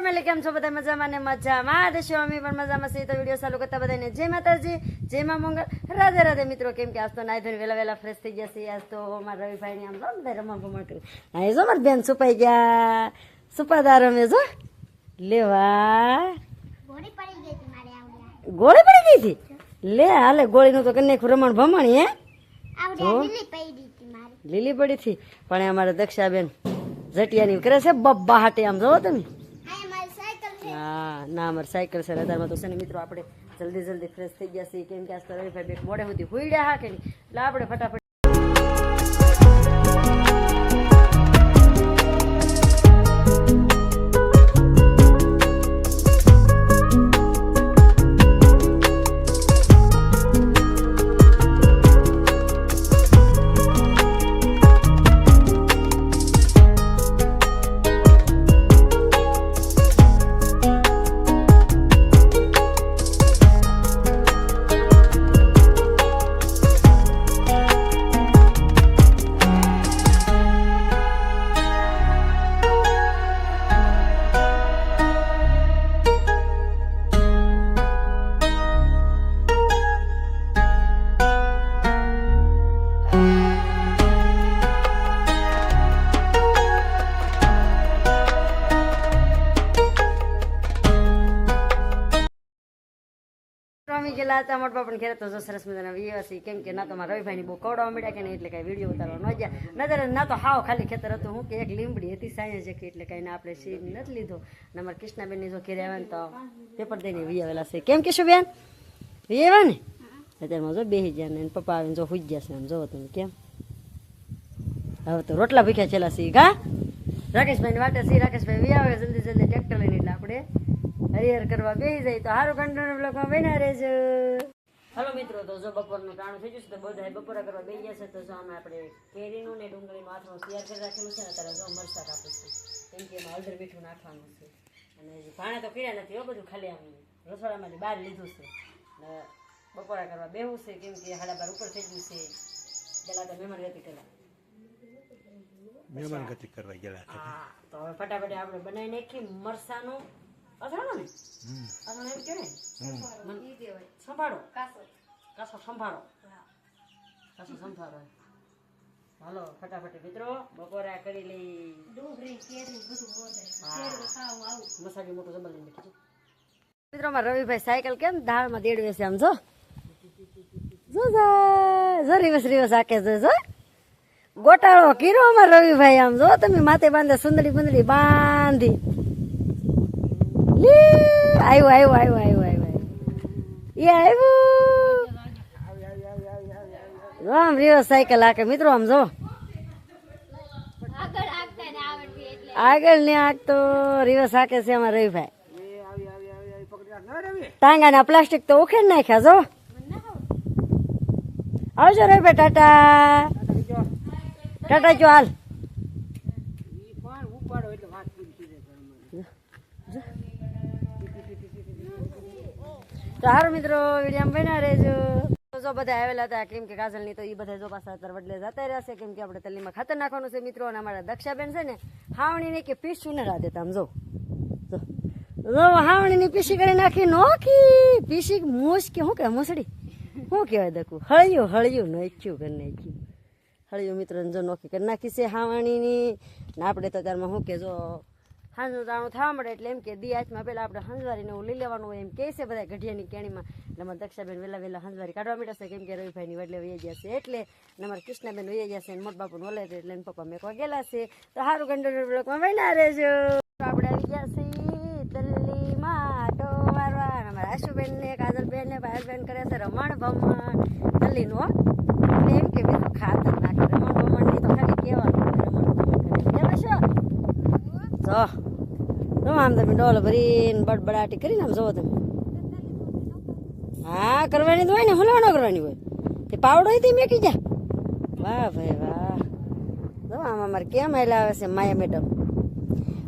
family કેમ છો બધા મજામાં ને મજામાં દેશો અમે પણ મજામાં છીએ તો વિડિયો ચાલુ કરતા બધાને જય માતાજી જય માં મંગળ રાધે રાધે મિત્રો કેમ કે આજ તો નાઈ ધોઈને વેલા ફ્રેશ થઈ ગયા છે આજ તો મારા રવિભાઈ ને આમ જો બધા રમણ કરી હા જો મારી બેન સુપાઈ ગયા સુપાદાર અમે જો લેવા ગોળી પડી ગઈ હતી લે હાલે ગોળી નું તો કને રમણ ભમણી હે લીલી પડી હતી પણ અમારે દક્ષાબેન જટિયાની કરે છે બબ્બા હાટે આમ જોવો તમે હા ના અમારે સાયકલ છે રદારમાં તો છે ને મિત્રો આપણે જલ્દી ફ્રેશ થઈ ગયા છીએ કેમ કે આજ તો રવિભાઈ બેક મોડે સુધી હુઈડ્યા હા કે નહીં એટલે આપણે ફટાફટ ગયેલા હતા મોટ બાપણ ઘેર તો સરસ મજાના વ્યવસ્થિત કેમ કે ના તો મારા રવિભાઈની બહુ કવડાવવા મળ્યા કે નહીં એટલે કાંઈ વિડીયો ઉતારવા ન ગયા નજર ના તો હાવ ખાલી ખેતર હતું હું કે એક લીમડી હતી સાયન્સ જકી એટલે કાંઈ આપણે સીન નથી લીધો ને અમારા કૃષ્ણાબેનની જો ઘેર આવ્યા ને તો પેપર દઈને વિયાવેલા છે કેમ કહેશું બેન વિયાવ્યા ને અત્યારમાં જો બેસી ગયા ને પપ્પા આવીને જો હુઈ ગયા છે આમ જોવો તમે કેમ હવે તો રોટલા ભૂખ્યા છેલ્લા સી ઘા રાકેશભાઈની વાટે સી રાકેશભાઈ વિયાવે જલ્દી ટ્રેક્ટર લઈને એટલે આપણે હરિહર કરવા બેસી જાય તો સારું કંટ્રોલ બ્લોકમાં બન્યા રહેજો હલો મિત્રો તો જો બપોરનું ટાણું થઈ ગયું છે તો બધા બપોરા કરવા બેસી ગયા છે તો જો અમે આપણે કેરીનું ને ડુંગળીનું આથણું તૈયાર કરી રાખેલું છે ને ત્યારે જો મરચાં કાપીશું કેમ કે એમાં હળદર મીઠું નાખવાનું છે અને ભાણે તો કર્યા નથી એવું બધું ખાલી આમ રસોડામાંથી બહાર લીધું છે ને બપોરા કરવા બેહવું છે કેમ કે 12:30 ઉપર થઈ ગયું છે પહેલાં તો મહેમાન ગતિ કરવા ગયેલા હા તો હવે ફટાફટ આપણે બનાવી નાખી મરચાંનું અથાણું ને અથાણું એમ કહેવાય સંભાળો કાસો સંભાળો હાલો ફટાફટ મિત્રો બપોરા કરી લઈ મસાલી મોટું જબર લઈને બેઠી મિત્રો મારા રવિભાઈ સાયકલ કેમ દાળમાં દેડવે છે આમ જો રીવસ હાકે જો ગોટાળો કીરો અમારા રવિભાઈ આમ જો તમે માથે બાંધે સુંદરી બંદડી બાંધી આવ્યું એ આવ્યું આમ રીવર્સ સાયકલ હાકે મિત્રો આમ જો આગળ ને આગતો રીવર્સ હાકે છે અમારા રવિભાઈ ટાંગાના પ્લાસ્ટિક તો ઉખેડ નાખ્યા જો આવજો રવિભાઈ ટાટા જો હાલ તો સારું મિત્રો વિડીયો બન્યા રહેજો જો બધા આવેલા હતા કેમ કે કાજલની તો એ બધા જો પાછા અત્યારે વડલે જતા રહેશે કેમ કે આપણે તલીમાં ખાતર નાખવાનું છે મિત્રો અને અમારા દક્ષાબેન છે ને હાવણીને કે પીસું ને રાધે આમ જો હાવણીની પીસી કરી નાખી નોખી પીસી મૂસ કે શું કે મૂસડી શું કહેવાય દકું હળિયું નાખ્યું કરી નાખ્યું હળિયું મિત્રોને જો નોખી કરી નાખી છે હાવણીની ને આપણે તો ત્યારમાં શું કે જો હાંજનું દાણું થવા મળે એટલે એમ કે દી હાથમાં પહેલાં આપણે હંજવારીને એવું લઈ લેવાનું હોય એમ કહે છે બધા ગઢિયાની કેણીમાં એટલે અમારા દક્ષાબેન વહેલા હંજવારી કાઢવા માંડ્યા છે કેમ કે રવિભાઈની વડલે વહી ગયા છે એટલે ને અમારા કૃષ્ણાબેન વહી ગયા છે મોટ બાપુને વલે એટલે એને પપ્પા મેકવા ગયેલા છે તો સારું કંટ્રોલ બ્લોકમાં બન્યા રહેજો આપણે આવી ગયા છીએ તલ્લીમાં આટો મારવા અમારા આશુબેન ને કાજલબેન ને પાયલબેન કરે છે રમણ ભમણ તલ્લીનું એટલે એમ કે બીજું ખાતર નાખે રમણ ભમણની તો ખાલી કહેવાનું રમણ ભમણ કરે જો આમ તમે ડોલ ભરીને બડબડાટી કરીને આમ જોવો તમે હા કરવાની તો હોય ને હલવાનો કરવાની હોય તે પાવડો હતી મેકી જા વાહ ભાઈ વાહ જો આમ અમારે કેમ આવેલા આવે છે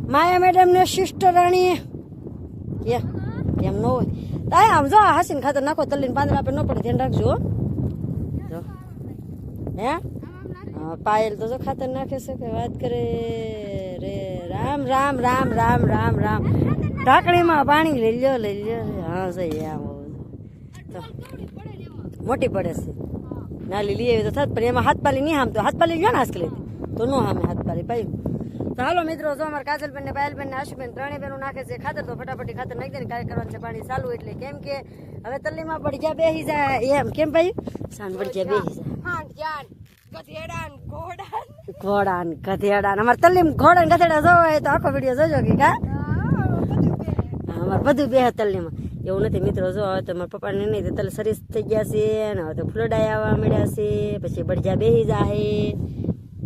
માયા મેડમ ને સિસ્ટર રાણી કેમ ન હોય તાય આમ જો હાસીને ખાતર નાખો તલ્લીને પાંદડા આપે ન પડે ધ્યાન રાખજો જો હે પાયલ તો જો ખાતર નાખે છે કે વાત કરે રે રામ રામ રામ રામ રામ રામ ઢાંકણીમાં પાણી લઈ લ્યો હા સહી આમ તો મોટી પડે છે નાલી લઈ આવી તો થત પણ એમાં હાથપાલી નહીં હામ તો હાથપાલી લ્યો ને આસકલી તો નો હામે હાથપાલી પાઈ તો હાલો મિત્રો જો અમારે કાજલબેન ને પાયલબેન ને આશુબેન ત્રણેય બેનો નાખે છે ખાતર તો ફટાફટી ખાતર નાખી દે કાર્ય કરવાનું છે પાણી ચાલુ એટલે કેમ કે હવે તલ્લીમાં બળિયા બેસી જાય એમ કેમ ભાઈ સાંજ બળિયા બેસી જાય ઘોડા ને ગધેડા અમારે તલ્લીમ ઘોડા ને ગધેડા જોવો હોય તો આખો વિડીયો જોજો કે કા અમારે બધું બે તલ્લીમાં એવું નથી મિત્રો જો હવે તો મારા પપ્પાને નહીં તલ સરીસ થઈ ગયા છે ને હવે તો ફૂલડાઈ આવવા મળ્યા છે પછી બળિયા બેસી જાય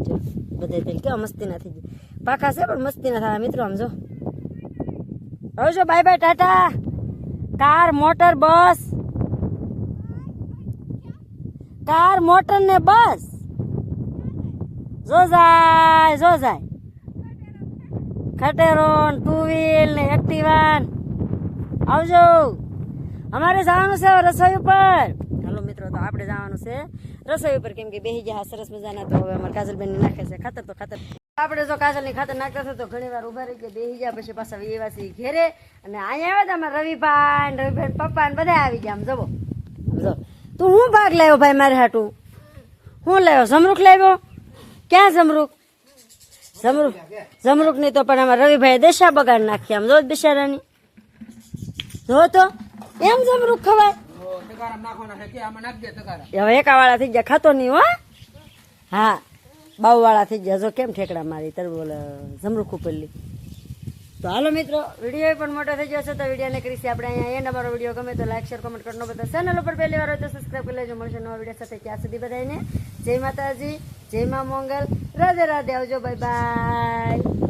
જો બધા તેલ કેવા મસ્તી ના થઈ ગઈ પાકા છે પણ મસ્તી ના થાય મિત્રો આમ જો હવે જો bye bye Tata car motor bus car motor ને બસ જો જાય ખટેરો ટુ વ્હીલ ને એક્ટિવા આવજો અમારે જવાનું છે રસોઈ ઉપર હાલો મિત્રો તો આપણે જવાનું છે રસોઈ ઉપર કેમ કે બેસી ગયા સરસ મજાના તો હવે અમારે કાજલબેન નાખે છે ખાતર તો ખાતર આપણે જો કાજલની ખાતર નાખતા હતા તો ઘણી વાર ઉભા રહી ગયા બેસી ગયા પછી પાછા વેવાસી ઘેરે અને અહીંયા આવ્યા હતા અમારા રવિભાઈ પપ્પા ને બધા આવી ગયા આમ જવો જો તું હું ભાગ લાવ્યો ભાઈ મારે હાટું હું લાવ્યો જમરૂખ લાવ્યો ક્યાં જમરૂખ નહીં તો પણ અમારા રવિભાઈ દશા બગાડ નાખી આમ જો બિચારાની જો તો એમ જમરૂખ ખવાય હવે એકાવાળા થઈ ગયા ખાતો નહીં હો હા બાવવાળા થઈ ગયા જો કેમ ઠેકડા મારી તરબોલ જમરૂખ ઉપરલી તો હાલો મિત્રો વિડીયો પણ મોટો થઈ જશે તો વિડીયોને કરીશું આપણે અહીંયા એન્ડ અમારો વિડીયો ગમે તો લાઈક શેર કોમેન્ટ કરવાનો બધા ચેનલ ઉપર પહેલી વાર હોય તો સબસ્ક્રાઈબ કરી લેજો મળશે નવા વિડીયો સાથે ત્યાં સુધી બધાને જય માતાજી જય મા મોંગલ રાધે રાધે આવજો બાય બાય